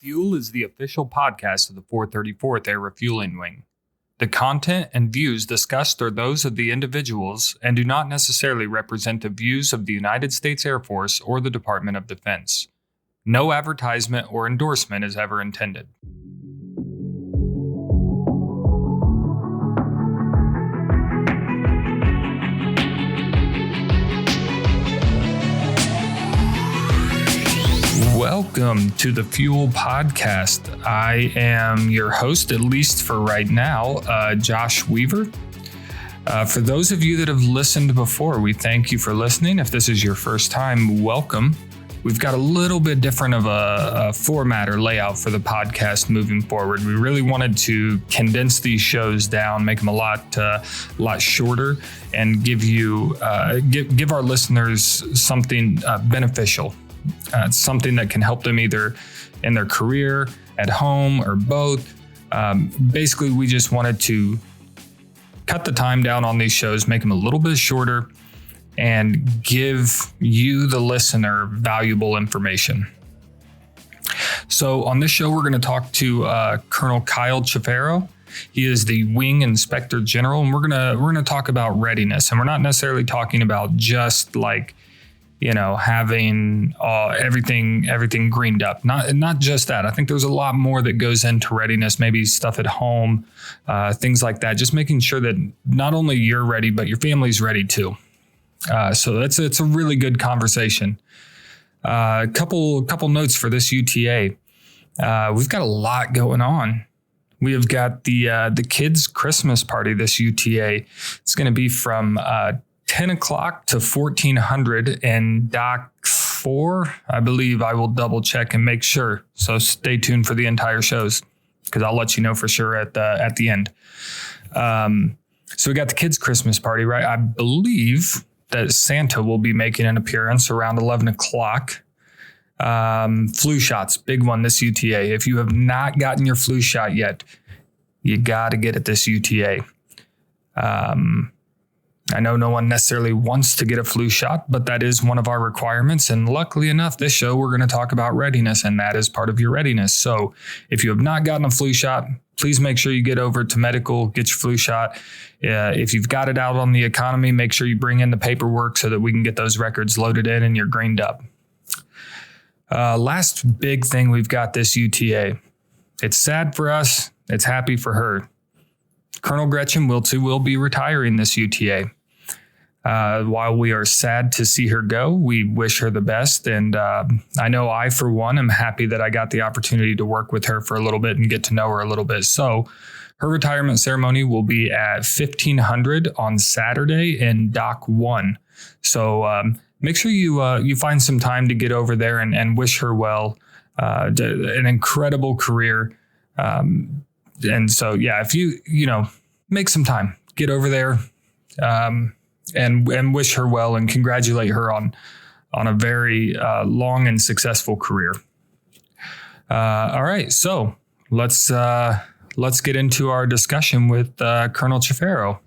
Fuel is the official podcast of the 434th Air Refueling Wing. The content and views discussed are those of the individuals and do not necessarily represent the views of the United States Air Force or the Department of Defense. No advertisement or endorsement is ever intended. Welcome to the Fuel Podcast. I am your host, at least for right now, Josh Weaver. For those of you that have listened before, we thank you for listening. If this is your first time, welcome. We've got a little bit different of a format or layout for the podcast moving forward. We really wanted to condense these shows down, make them a lot shorter, and give our listeners something beneficial. Something that can help them either in their career, at home, or both. Basically, we just wanted to cut the time down on these shows, make them a little bit shorter, and give you, the listener, valuable information. So on this show, we're going to talk to Colonel Cioffero. He is the Wing Inspector General, and we're gonna talk about readiness. And we're not necessarily talking about just like, having everything greened up. Not just that. I think there's a lot more that goes into readiness, maybe stuff at home, things like that. Just making sure that not only you're ready, but your family's ready too. So it's a really good conversation. A couple notes for this UTA. We've got a lot going on. We have got the kids' Christmas party this UTA. It's going to be from 10 o'clock to 1400 in Dock 4. I believe. I will double check and make sure. So stay tuned for the entire shows because I'll let you know for sure at the end. So we got the kids' Christmas party, right? I believe that Santa will be making an appearance around 11 o'clock. Flu shots, big one this UTA. If you have not gotten your flu shot yet, you got to get it this UTA. I know no one necessarily wants to get a flu shot, but that is one of our requirements. And luckily enough, this show, we're going to talk about readiness, and that is part of your readiness. So if you have not gotten a flu shot, please make sure you get over to medical, get your flu shot. If you've got it out on the economy, make sure you bring in the paperwork so that we can get those records loaded in and you're greened up. Last big thing we've got this UTA. It's sad for us. It's happy for her. Colonel Gretchen will be retiring this UTA. While we are sad to see her go, we wish her the best. And I know I, for one, am happy that I got the opportunity to work with her for a little bit and get to know her a little bit. So her retirement ceremony will be at 1500 on Saturday in Dock 1. So make sure you find some time to get over there and wish her well. An incredible career. And so, yeah, if you make some time, get over there, and wish her well and congratulate her on a very long and successful career. All right, so let's get into our discussion with Colonel Cioffero.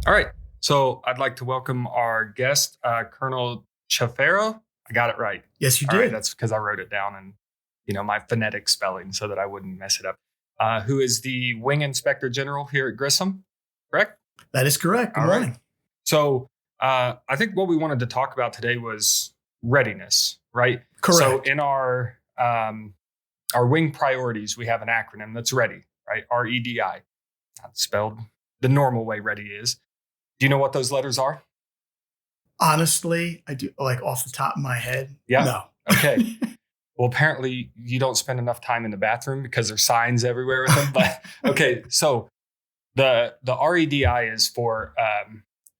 All right, so I'd like to welcome our guest, Colonel Cioffero. I got it right. Yes, you All did. Right, that's because I wrote it down and my phonetic spelling so that I wouldn't mess it up. Who is the Wing Inspector General here at Grissom, correct? That is correct. Good morning. Right. So I think what we wanted to talk about today was readiness, right? Correct. So in our wing priorities, we have an acronym that's READY, right? REDI. Not spelled the normal way READY is. Do you know what those letters are? Honestly, I do, like off the top of my head. Yeah. No. Okay. Well, apparently you don't spend enough time in the bathroom because there's signs everywhere with them. But okay, so the REDI is for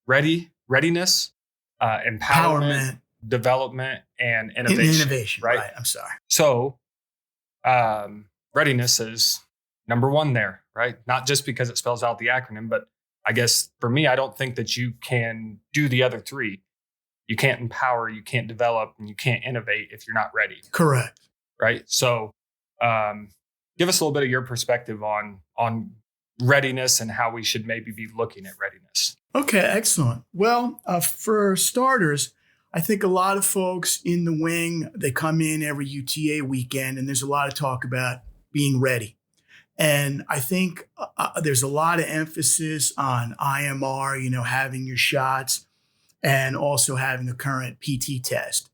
readiness, empowerment, development, and innovation. Right. I'm sorry. So readiness is number one there, right? Not just because it spells out the acronym, but I guess for me, I don't think that you can do the other three. You can't empower, you can't develop, and you can't innovate if you're not ready. Correct. Right. So give us a little bit of your perspective on readiness and how we should maybe be looking at readiness. Okay, excellent. Well, for starters, I think a lot of folks in the wing, they come in every UTA weekend, and there's a lot of talk about being ready. And I think there's a lot of emphasis on IMR, having your shots and also having a current PT test.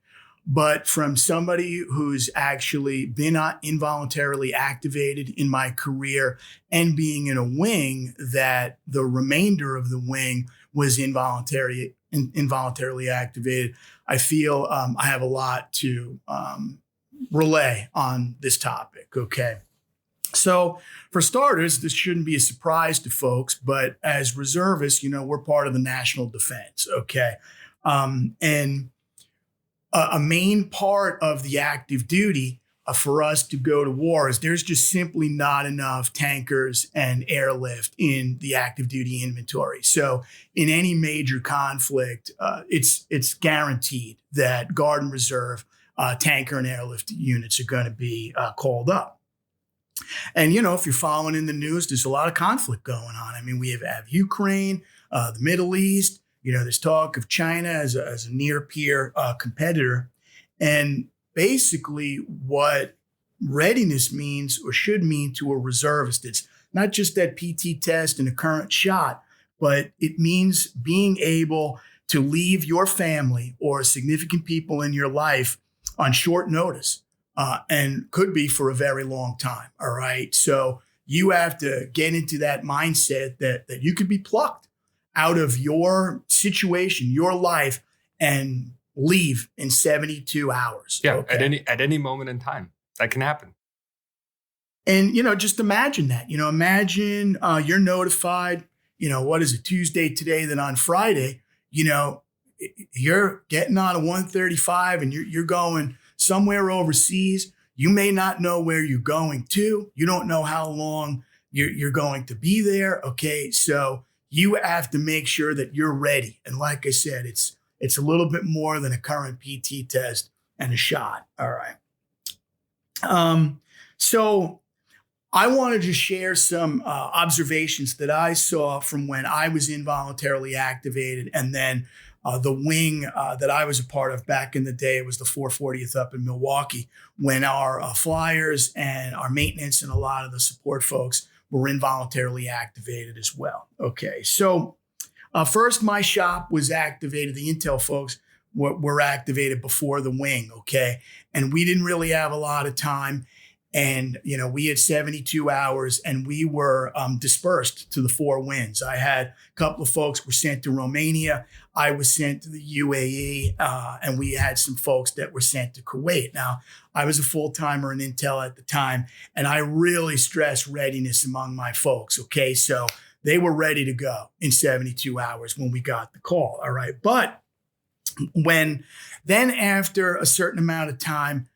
But from somebody who's actually been involuntarily activated in my career and being in a wing that the remainder of the wing was involuntarily activated, I feel I have a lot to relay on this topic. Okay. So for starters, this shouldn't be a surprise to folks, but as reservists, we're part of the national defense. Okay. And a main part of the active duty for us to go to war is there's just simply not enough tankers and airlift in the active duty inventory. So in any major conflict, it's guaranteed that Guard and Reserve tanker and airlift units are going to be called up. And, if you're following in the news, there's a lot of conflict going on. I mean, we have Ukraine, the Middle East. There's talk of China as a near peer competitor. And basically what readiness means or should mean to a reservist, it's not just that PT test and a current shot, but it means being able to leave your family or significant people in your life on short notice. And could be for a very long time. All right. So you have to get into that mindset that you could be plucked out of your situation, your life, and leave in 72 hours. Yeah. Okay? At any moment in time, that can happen. And, just imagine that, imagine you're notified, what is it, Tuesday today, then on Friday, you're getting on a 135 and you're going somewhere overseas. You may not know where you're going to. You don't know how long you're going to be there. Okay. So you have to make sure that you're ready. And like I said, it's a little bit more than a current PT test and a shot. All right. So I wanted to share some observations that I saw from when I was involuntarily activated, and then the wing that I was a part of back in the day. It was the 440th up in Milwaukee, when our flyers and our maintenance and a lot of the support folks were involuntarily activated as well. Okay, so first my shop was activated. The intel folks were activated before the wing, okay? And we didn't really have a lot of time. And, we had 72 hours and we were dispersed to the four winds. I had a couple of folks were sent to Romania. I was sent to the UAE, and we had some folks that were sent to Kuwait. Now, I was a full-timer in Intel at the time, and I really stressed readiness among my folks, okay? So they were ready to go in 72 hours when we got the call, all right? But after a certain amount of time,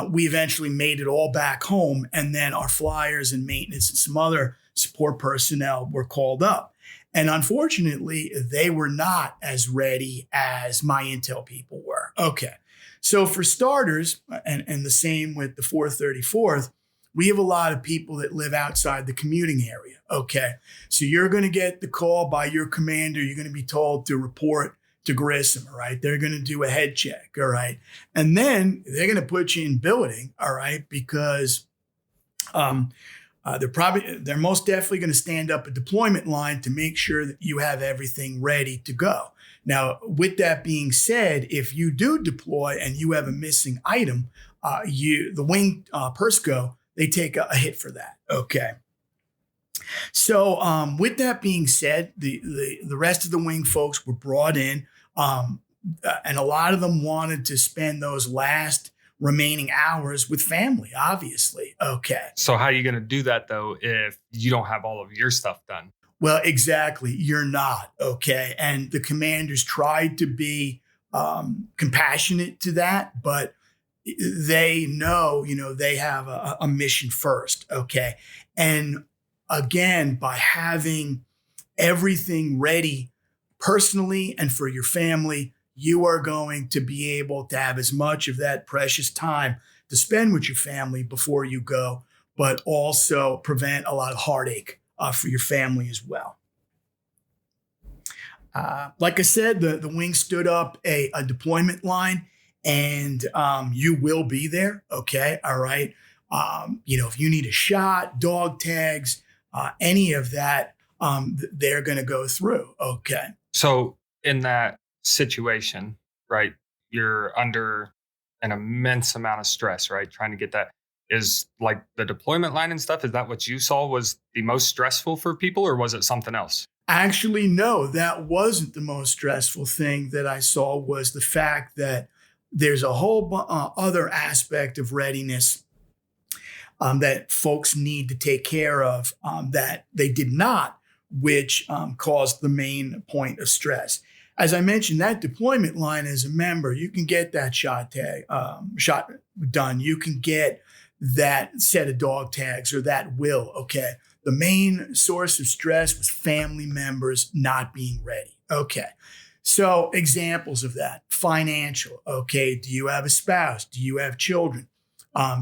we eventually made it all back home, and then our flyers and maintenance and some other support personnel were called up. And unfortunately, they were not as ready as my intel people were. Okay. So for starters, and the same with the 434th, we have a lot of people that live outside the commuting area. Okay. So you're going to get the call by your commander. You're going to be told to report to Grissom, all right? They're going to do a head check, all right? And then they're going to put you in billeting, all right? Because they're most definitely going to stand up a deployment line to make sure that you have everything ready to go. Now, with that being said, if you do deploy and you have a missing item, the wing PERSCO, they take a hit for that, okay? So with that being said, the rest of the wing folks were brought in, and a lot of them wanted to spend those last remaining hours with family, obviously. Okay. So how are you going to do that, though, if you don't have all of your stuff done? Well, exactly. You're not. Okay. And the commanders tried to be compassionate to that, but they know, they have a mission first. Okay. And again, by having everything ready personally and for your family, you are going to be able to have as much of that precious time to spend with your family before you go, but also prevent a lot of heartache for your family as well. Like I said, the wing stood up a deployment line, and you will be there. Okay, all right. If you need a shot, dog tags, any of that, they're going to go through. Okay. So in that situation, right, you're under an immense amount of stress, right? Trying to get that is like the deployment line and stuff. Is that what you saw was the most stressful for people, or was it something else? Actually, no, that wasn't the most stressful thing that I saw. Was the fact that there's a whole other aspect of readiness that folks need to take care of that they did not, which caused the main point of stress. As I mentioned, that deployment line as a member, you can get that shot done. You can get that set of dog tags or that will. Okay. The main source of stress was family members not being ready. Okay. So examples of that, financial. Okay. Do you have a spouse? Do you have children?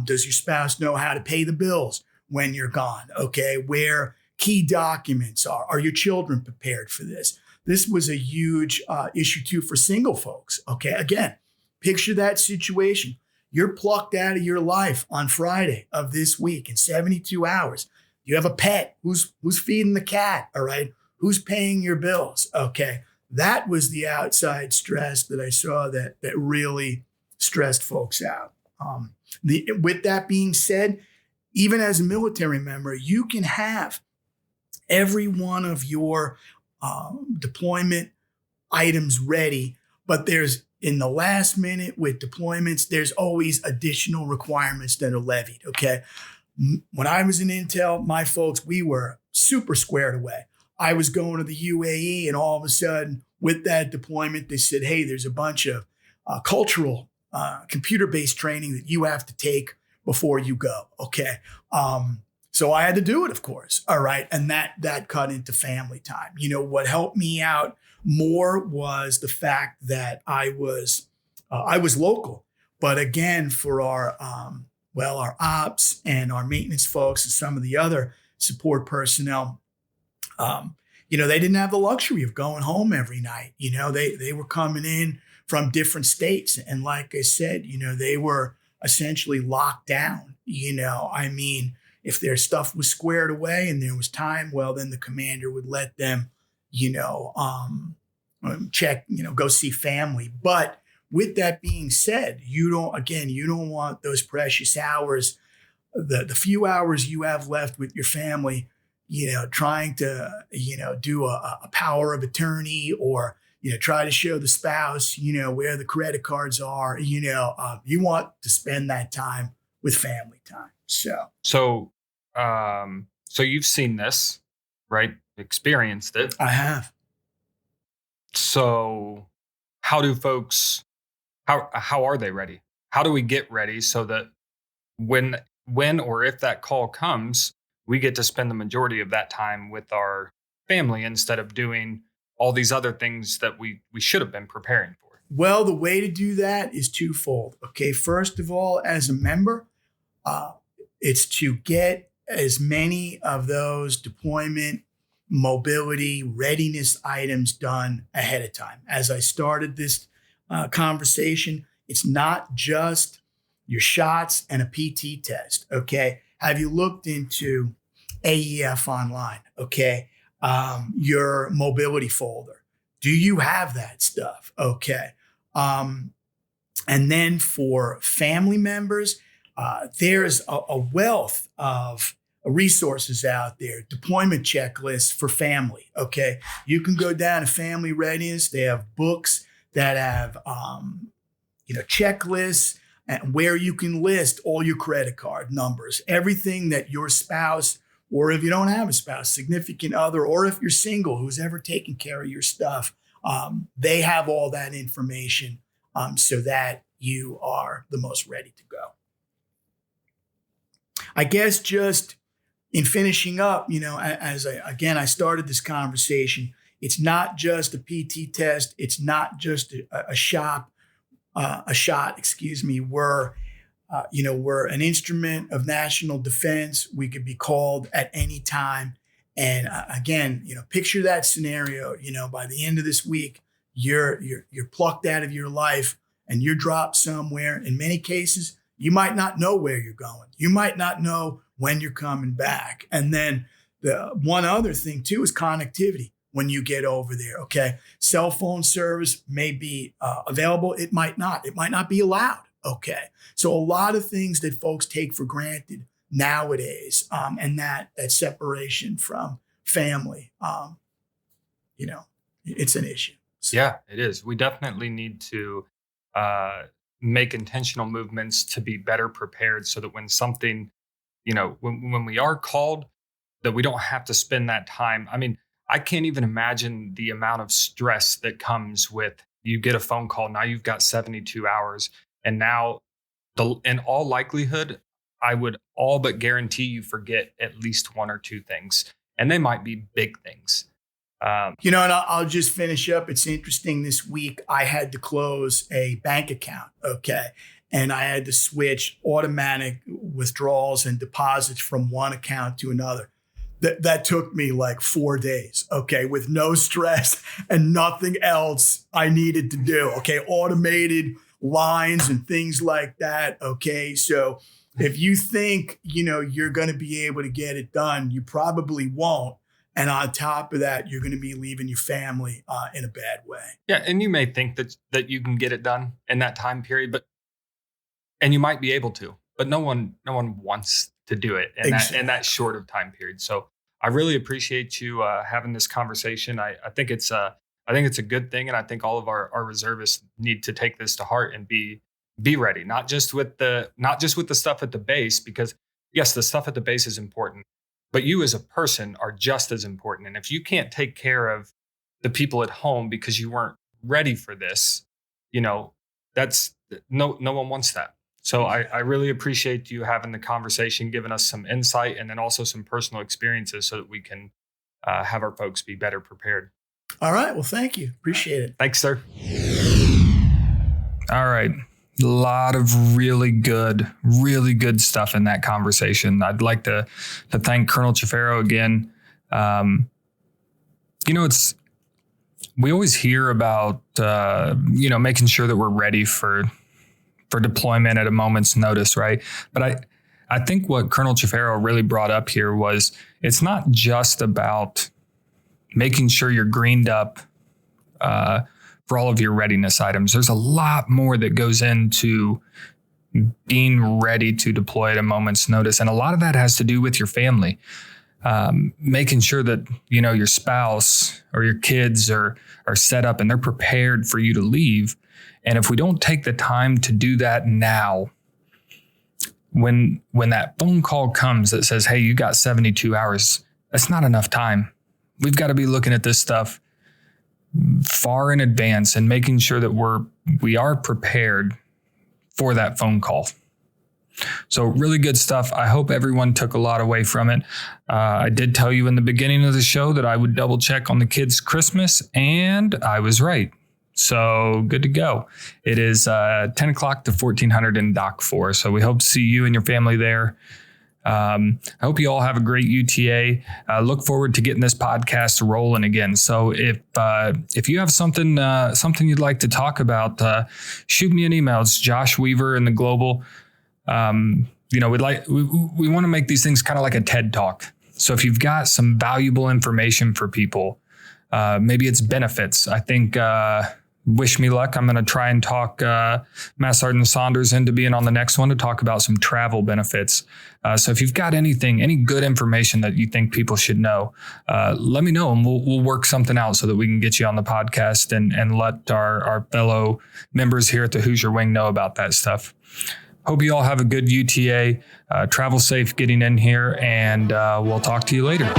Does your spouse know how to pay the bills when you're gone? Okay. Where key documents are. Are your children prepared for this? This was a huge issue too for single folks. Okay. Again, picture that situation. You're plucked out of your life on Friday of this week in 72 hours. You have a pet. Who's feeding the cat? All right. Who's paying your bills? Okay. That was the outside stress that I saw that really stressed folks out. With that being said, even as a military member, you can have every one of your deployment items ready, but there's in the last minute with deployments, there's always additional requirements that are levied. Okay. When I was in Intel, my folks, we were super squared away. I was going to the UAE, and all of a sudden with that deployment, they said, hey, there's a bunch of cultural computer-based training that you have to take before you go. Okay. So I had to do it, of course. All right. And that cut into family time. What helped me out more was the fact that I was local, but again, for our ops and our maintenance folks and some of the other support personnel, they didn't have the luxury of going home every night. They were coming in from different states. And like I said, they were essentially locked down. If their stuff was squared away and there was time, well, then the commander would let them, check, go see family. But with that being said, you don't want those precious hours, the few hours you have left with your family, trying to, do a power of attorney or, try to show the spouse, where the credit cards are, you want to spend that time with family time. So you've seen this, right? Experienced it. I have. So how do folks, how are they ready? How do we get ready so that when or if that call comes, we get to spend the majority of that time with our family instead of doing all these other things that we should have been preparing for? Well, the way to do that is twofold. Okay. First of all, as a member, it's to get as many of those deployment, mobility, readiness items done ahead of time. As I started this conversation, it's not just your shots and a PT test. Okay. Have you looked into AEF online? Okay. Your mobility folder. Do you have that stuff? Okay. And then for family members, there's a wealth of resources out there, deployment checklists for family. Okay. You can go down to Family Readiness. They have books that have, checklists and where you can list all your credit card numbers, everything that your spouse, or if you don't have a spouse, significant other, or if you're single, who's ever taken care of your stuff, they have all that information so that you are the most ready to go. I guess just in finishing up, as I started this conversation, it's not just a PT test. It's not just a shot. We're an instrument of national defense. We could be called at any time. And again, picture that scenario. By the end of this week, you're plucked out of your life and you're dropped somewhere. In many cases, you might not know where you're going. You might not know when you're coming back. And then the one other thing too is connectivity. When you get over there, okay, cell phone service may be available. It might not. It might not be allowed. Okay, so a lot of things that folks take for granted nowadays, and that separation from family, it's an issue. So. Yeah, it is. We definitely need to make intentional movements to be better prepared, so that when something, when we are called, that we don't have to spend that time. I mean, I can't even imagine the amount of stress that comes with you get a phone call. Now you've got 72 hours. And now, in all likelihood, I would all but guarantee you forget at least one or two things. And they might be big things. And I'll just finish up. It's interesting. This week, I had to close a bank account. Okay. And I had to switch automatic withdrawals and deposits from one account to another. That took me like 4 days, okay, with no stress and nothing else I needed to do, okay, automated lines and things like that, okay. So if you think, you're going to be able to get it done, you probably won't. And on top of that, you're going to be leaving your family in a bad way. Yeah, and you may think that you can get it done in that time period, and you might be able to, but no one wants to do it in that short of time period. So I really appreciate you having this conversation. I think it's a good thing, and I think all of our reservists need to take this to heart and be ready. Not just with the stuff at the base, because yes, the stuff at the base is important, but you as a person are just as important. And if you can't take care of the people at home because you weren't ready for this, that's no one wants that. So I really appreciate you having the conversation, giving us some insight, and then also some personal experiences so that we can have our folks be better prepared. All right. Well, thank you. Appreciate it. Thanks, sir. All right. A lot of really good stuff in that conversation. I'd like to thank Colonel Cioffero again. We always hear about, making sure that we're ready for deployment at a moment's notice, right? But I think what Colonel Cioffero really brought up here was it's not just about making sure you're greened up for all of your readiness items. There's a lot more that goes into being ready to deploy at a moment's notice. And a lot of that has to do with your family. Making sure that, your spouse or your kids are set up and they're prepared for you to leave. And if we don't take the time to do that now, when that phone call comes that says, hey, you got 72 hours, that's not enough time. We've got to be looking at this stuff far in advance and making sure that we are prepared for that phone call. So really good stuff. I hope everyone took a lot away from it. I did tell you in the beginning of the show that I would double check on the kids' Christmas, and I was right. So good to go. It is 10 o'clock to 1400 in Dock 4. So we hope to see you and your family there. I hope you all have a great UTA. Look forward to getting this podcast rolling again. So if you have something you'd like to talk about, shoot me an email. It's Josh Weaver in the Global. We want to make these things kind of like a TED Talk. So if you've got some valuable information for people, maybe it's benefits. I think, wish me luck. I'm going to try and talk Master Sergeant Saunders into being on the next one to talk about some travel benefits. So if you've got any good information that you think people should know, let me know and we'll work something out so that we can get you on the podcast and let our fellow members here at the Hoosier Wing know about that stuff. Hope you all have a good UTA. Travel safe getting in here, and we'll talk to you later.